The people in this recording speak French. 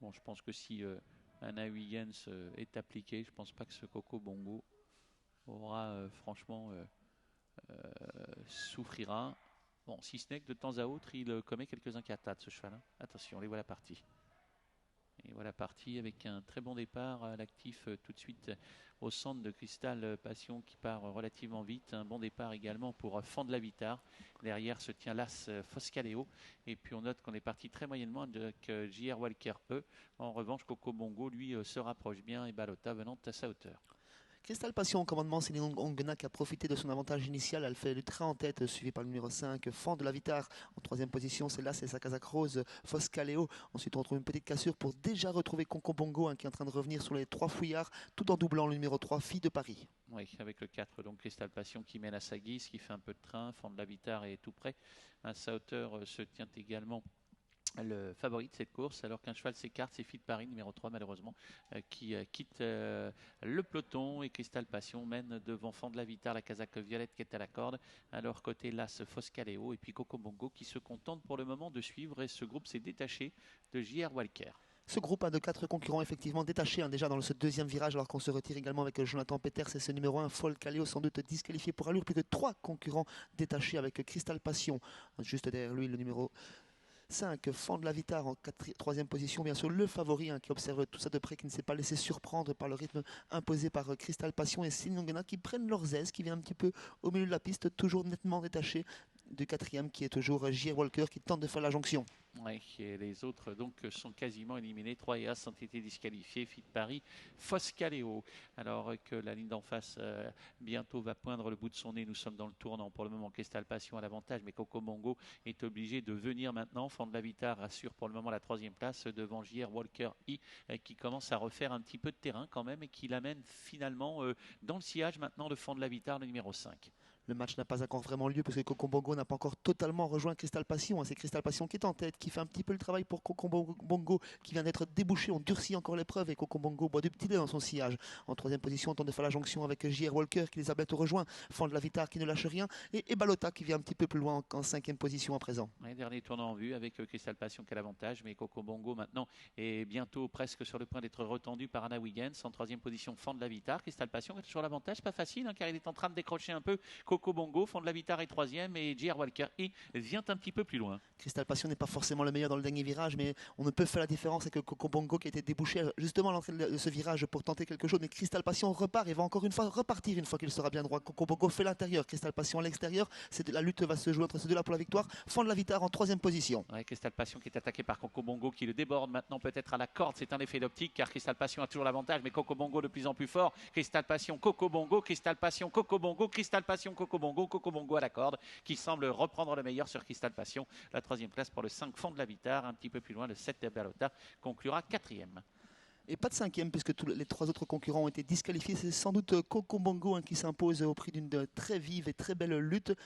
Bon, je pense que si Anna Huygens est appliquée, je pense pas que ce Coco Bongo aura franchement souffrira. Bon, si ce n'est que de temps à autre, il commet quelques incartades, ce cheval, hein. Attention, les voilà partis. Et voilà parti avec un très bon départ à l'actif tout de suite au centre de Cristal Passion qui part relativement vite. Un bon départ également pour Fend la Vitar. Derrière se tient l'As Foscaleo. Et puis on note qu'on est parti très moyennement avec JR Walker E. En revanche, Coco Bongo, lui, se rapproche bien et Balota venant à sa hauteur. Cristal Passion, au commandement, Céline Ongena qui a profité de son avantage initial. Elle fait le train en tête, suivi par le numéro 5, Fond de la Vitar. En troisième position, c'est là, c'est sa casaque rose, Foscaleo. Ensuite, on retrouve une petite cassure pour déjà retrouver Conco Bongo, qui est en train de revenir sur les 3 fouillards, tout en doublant le numéro 3, Fille de Paris. Oui, avec le 4, donc Cristal Passion qui mène à sa guise, qui fait un peu de train. Fond de la Vitar est tout près. À sa hauteur se tient également le favori de cette course, alors qu'un cheval s'écarte, c'est Fit Paris, numéro 3 malheureusement, qui quitte le peloton et Cristal Passion mène devant Fond de la Vitar, la casaque violette qui est à la corde, à leur côté l'As Foscaleo et puis Coco Bongo qui se contente pour le moment de suivre et ce groupe s'est détaché de JR Walker. Ce groupe a de 4 concurrents effectivement détachés déjà dans ce deuxième virage, alors qu'on se retire également avec Jonathan Peters et ce numéro 1, Folcaleo, sans doute disqualifié pour allure. Plus que 3 concurrents détachés avec Cristal Passion. Juste derrière lui, le numéro 5, Fond de la Vitar en troisième position, bien sûr le favori qui observe tout ça de près, qui ne s'est pas laissé surprendre par le rythme imposé par Cristal Passion et Céline Ongena qui prennent leurs aises, qui vient un petit peu au milieu de la piste, toujours nettement détaché du quatrième qui est toujours J.R. Walker qui tente de faire la jonction. Ouais, et les autres donc sont quasiment éliminés. 3 et As ont été disqualifiés. Fit Paris, Foscaleo. Alors que la ligne d'en face bientôt va poindre le bout de son nez. Nous sommes dans le tournant. Pour le moment, Cristal Passion à l'avantage, mais Coco Bongo est obligé de venir maintenant. Fond de la Vitar assure pour le moment la troisième place devant JR Walker I qui commence à refaire un petit peu de terrain quand même et qui l'amène finalement dans le sillage maintenant de Fond de la Vitar, le numéro 5. Le match n'a pas encore vraiment lieu parce que Coco Bongo n'a pas encore totalement rejoint Cristal Passion. C'est Cristal Passion qui est en tête, qui fait un petit peu le travail pour Coco Bongo qui vient d'être débouché. On durcit encore l'épreuve et Coco Bongo boit du petit lait dans son sillage. En troisième position, on tente de faire la jonction avec J.R. Walker qui les a bientôt rejoints. Fond de la Vitar qui ne lâche rien et Balota qui vient un petit peu plus loin en cinquième position à présent. Ouais, dernier tournant en vue avec Cristal Passion qui a l'avantage, mais Coco Bongo maintenant est bientôt presque sur le point d'être retendu par Anna Huygens. En troisième position, Fond de la Vitar. Cristal Passion est toujours l'avantage, pas facile car il est en train de décrocher un peu Coco Bongo. Fond de la Vitar est troisième et J.R. Walker vient un petit peu plus loin. Cristal Passion n'est pas forcément le meilleur dans le dernier virage, mais on ne peut faire la différence avec Coco Bongo qui a été débouché justement à l'entrée de ce virage pour tenter quelque chose. Mais Cristal Passion repart et va encore une fois repartir une fois qu'il sera bien droit. Coco Bongo fait l'intérieur, Cristal Passion à l'extérieur. La lutte va se jouer entre ces deux-là pour la victoire. Fond de la Vitar en troisième position. Ouais, Cristal Passion qui est attaqué par Coco Bongo qui le déborde maintenant peut-être à la corde. C'est un effet d'optique car Cristal Passion a toujours l'avantage, mais Coco Bongo de plus en plus fort. Cristal Passion, Coco Bongo, Cristal Passion, Coco Bongo, Cristal Passion, Coco Bongo à la corde qui semble reprendre le meilleur sur Cristal Passion. La troisième place pour le 5 Fond de la Vitar, un petit peu plus loin le 7 de Balota conclura quatrième. Et pas de cinquième puisque tous les 3 autres concurrents ont été disqualifiés. C'est sans doute Coco Bongo qui s'impose au prix d'une très vive et très belle lutte.